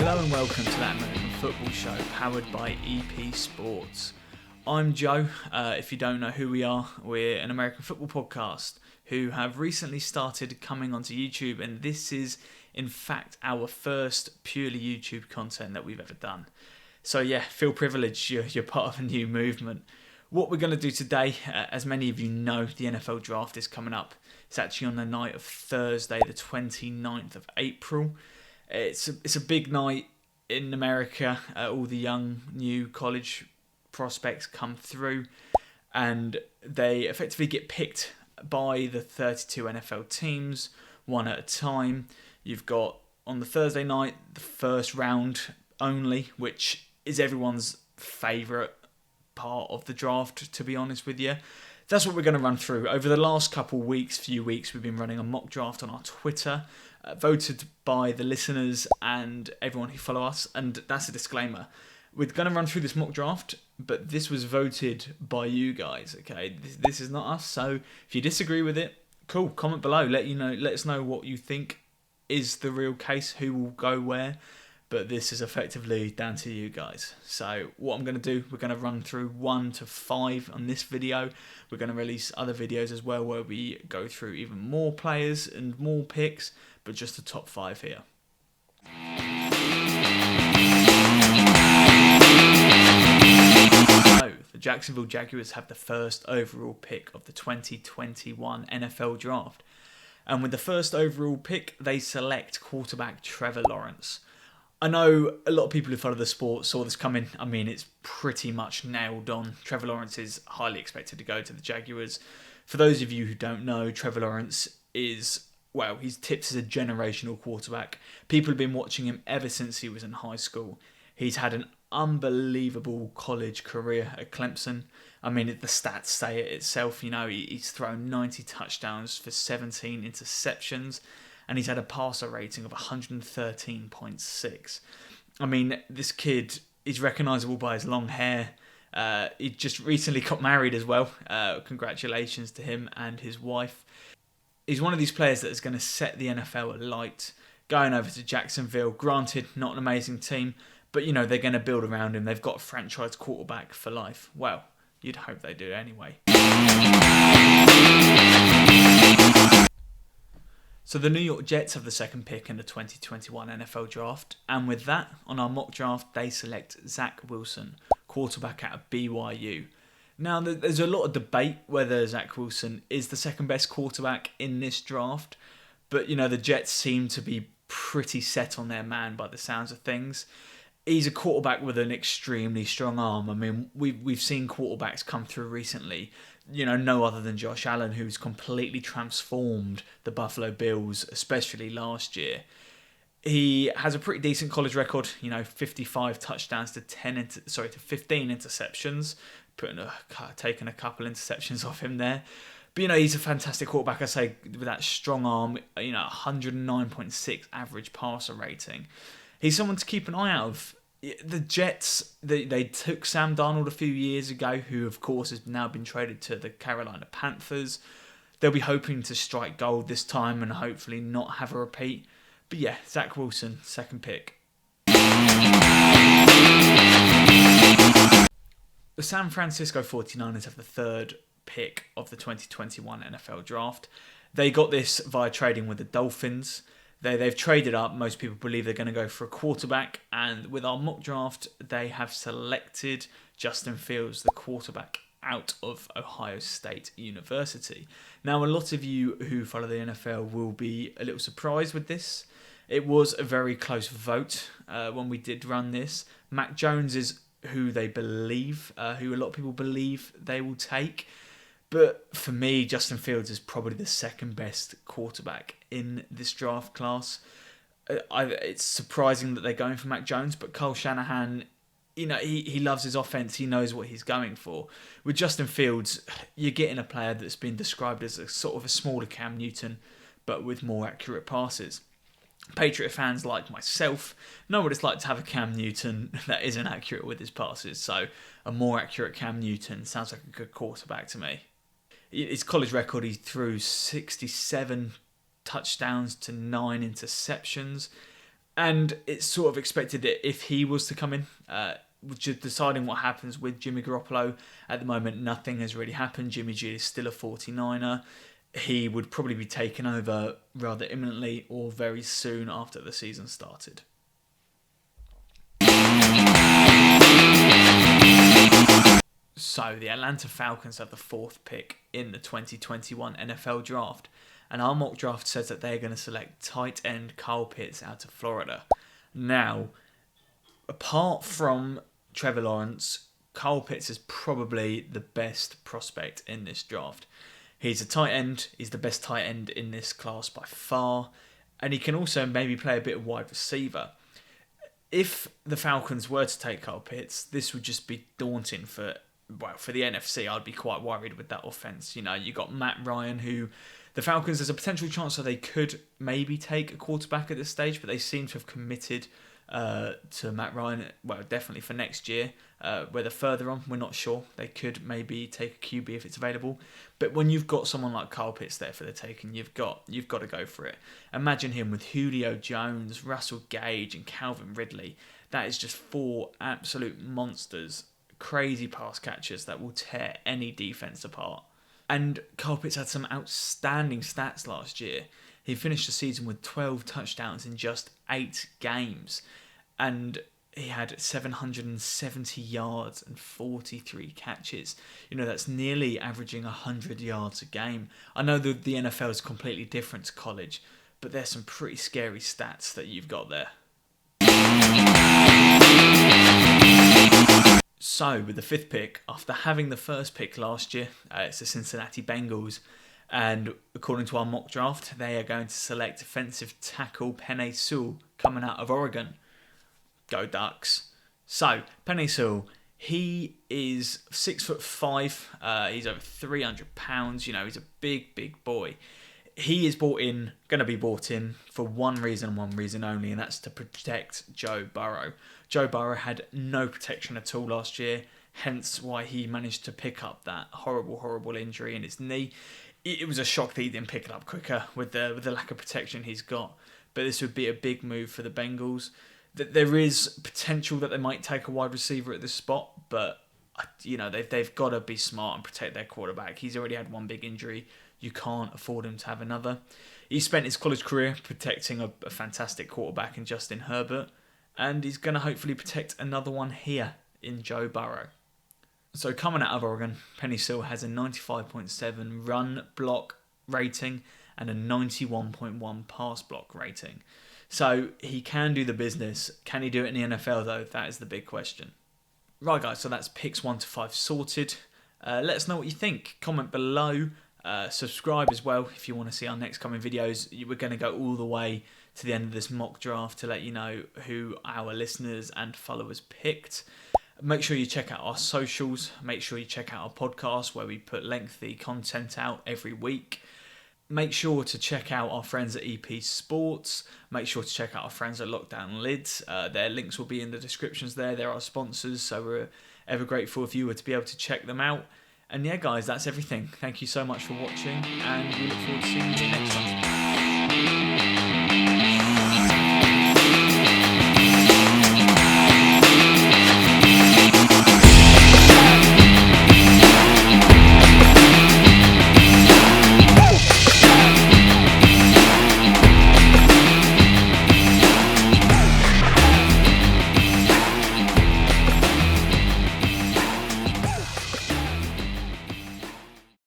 Hello and welcome to That American Football Show, powered by EP Sports. I'm Joe. If you don't know who we are, we're an American football podcast who have recently started coming onto YouTube, and this is, in fact, our first purely YouTube content that we've ever done. So yeah, feel privileged, you're part of a new movement. What we're going to do today, as many of you know, the NFL draft is coming up. It's actually on the night of Thursday, the 29th of April. It's a big night in America. All the young, new college prospects come through, and they effectively get picked by the 32 NFL teams, one at a time. You've got, on the Thursday night, the first round only, which is everyone's favourite part of the draft, to be honest with you. That's what we're going to run through. Over the last few weeks, we've been running a mock draft on our Twitter, voted by the listeners and everyone who follow us. And that's a disclaimer. We're going to run through this mock draft, but this was voted by you guys, okay? This is not us. So if you disagree with it, cool, comment below. Let us know what you think is the real case, who will go where. But this is effectively down to you guys. So what I'm going to do, we're going to run through 1 to 5 on this video. We're going to release other videos as well where we go through even more players and more picks, but just the top 5 here. So the Jacksonville Jaguars have the first overall pick of the 2021 NFL Draft. And with the first overall pick, they select quarterback Trevor Lawrence. I know a lot of people who follow the sport saw this coming. I mean, it's pretty much nailed on. Trevor Lawrence is highly expected to go to the Jaguars. For those of you who don't know, Trevor Lawrence is, well, he's tipped as a generational quarterback. People have been watching him ever since he was in high school. He's had an unbelievable college career at Clemson. I mean, the stats say it itself. You know, he's thrown 90 touchdowns for 17 interceptions. And he's had a passer rating of 113.6. I mean, this kid is recognisable by his long hair. He just recently got married as well. Congratulations to him and his wife. He's one of these players that is going to set the NFL alight. Going over to Jacksonville, granted, not an amazing team, but, you know, they're going to build around him. They've got a franchise quarterback for life. Well, you'd hope they do anyway. So the New York Jets have the second pick in the 2021 NFL Draft, and with that, on our mock draft, they select Zach Wilson, quarterback out of BYU. Now, there's a lot of debate whether Zach Wilson is the second best quarterback in this draft, but, you know, the Jets seem to be pretty set on their man by the sounds of things. He's a quarterback with an extremely strong arm. I mean, we've seen quarterbacks come through recently, you know, no other than Josh Allen, who's completely transformed the Buffalo Bills, especially last year. He has a pretty decent college record, you know, 55 touchdowns to 15 interceptions, taking a couple interceptions off him there. But, you know, he's a fantastic quarterback, I say, with that strong arm, you know, 109.6 average passer rating. He's someone to keep an eye out of. The Jets, they took Sam Darnold a few years ago, who, of course, has now been traded to the Carolina Panthers. They'll be hoping to strike gold this time and hopefully not have a repeat. But yeah, Zach Wilson, second pick. The San Francisco 49ers have the third pick of the 2021 NFL Draft. They got this via trading with the Dolphins. They've traded up. Most people believe they're going to go for a quarterback. And with our mock draft, they have selected Justin Fields, the quarterback out of Ohio State University. Now, a lot of you who follow the NFL will be a little surprised with this. It was a very close vote when we did run this. Mac Jones is who they believe, who a lot of people believe they will take. But for me, Justin Fields is probably the second best quarterback in this draft class. It's surprising that they're going for Mac Jones, but Kyle Shanahan, you know, he loves his offense. He knows what he's going for. With Justin Fields, you're getting a player that's been described as a sort of a smaller Cam Newton, but with more accurate passes. Patriot fans like myself know what it's like to have a Cam Newton that isn't accurate with his passes. So a more accurate Cam Newton sounds like a good quarterback to me. His college record, he threw 67 touchdowns to 9 interceptions. And it's sort of expected that if he was to come in, just deciding what happens with Jimmy Garoppolo, at the moment nothing has really happened. Jimmy G is still a 49er. He would probably be taken over rather imminently or very soon after the season started. So the Atlanta Falcons have the 4th pick in the 2021 NFL Draft. And our mock draft says that they're going to select tight end Kyle Pitts out of Florida. Now, apart from Trevor Lawrence, Kyle Pitts is probably the best prospect in this draft. He's a tight end. He's the best tight end in this class by far. And he can also maybe play a bit of wide receiver. If the Falcons were to take Kyle Pitts, this would just be daunting for the NFC. I'd be quite worried with that offense. You got Matt Ryan, who the Falcons, there's a potential chance that they could maybe take a quarterback at this stage, but they seem to have committed to Matt Ryan, definitely for next year. Whether further on, we're not sure. They could maybe take a QB if it's available. But when you've got someone like Kyle Pitts there for the taking, you've got to go for it. Imagine him with Julio Jones, Russell Gage, and Calvin Ridley. That is just 4 absolute monsters, crazy pass catchers that will tear any defense apart. And Kyle Pitts had some outstanding stats last year. He finished the season with 12 touchdowns in just 8 games. And he had 770 yards and 43 catches. That's nearly averaging 100 yards a game. I know that the NFL is completely different to college, but there's some pretty scary stats that you've got there. So, with the 5th pick, after having the 1st pick last year, it's the Cincinnati Bengals. And according to our mock draft, they are going to select defensive tackle Penei Sewell coming out of Oregon. Go Ducks. So, Penei Sewell, he is 6'5". He's over 300 pounds. He's a big boy. He is going to be brought in for one reason only, and that's to protect Joe Burrow. Joe Burrow had no protection at all last year, hence why he managed to pick up that horrible injury in his knee. It was a shock that he didn't pick it up quicker with the lack of protection he's got. But this would be a big move for the Bengals. There is potential that they might take a wide receiver at this spot, but they've got to be smart and protect their quarterback. He's already had one big injury. You can't afford him to have another. He spent his college career protecting a fantastic quarterback in Justin Herbert, and he's going to hopefully protect another one here in Joe Burrow. So coming out of Oregon, Penei Sewell has a 95.7 run block rating and a 91.1 pass block rating. So he can do the business. Can he do it in the NFL though? That is the big question. Right guys, so that's picks 1 to 5 sorted. Let us know what you think. Comment below. Subscribe as well if you want to see our next coming videos. We're going to go all the way to the end of this mock draft to let you know who our listeners and followers picked. Make sure you check out our socials. Make sure you check out our podcast where we put lengthy content out every week. Make sure to check out our friends at EP Sports. Make sure to check out our friends at Lockdown Lids. Their links will be in the descriptions there. They're our sponsors, so we're ever grateful if you were to be able to check them out. And yeah, guys, that's everything. Thank you so much for watching, and we look forward to seeing you next time.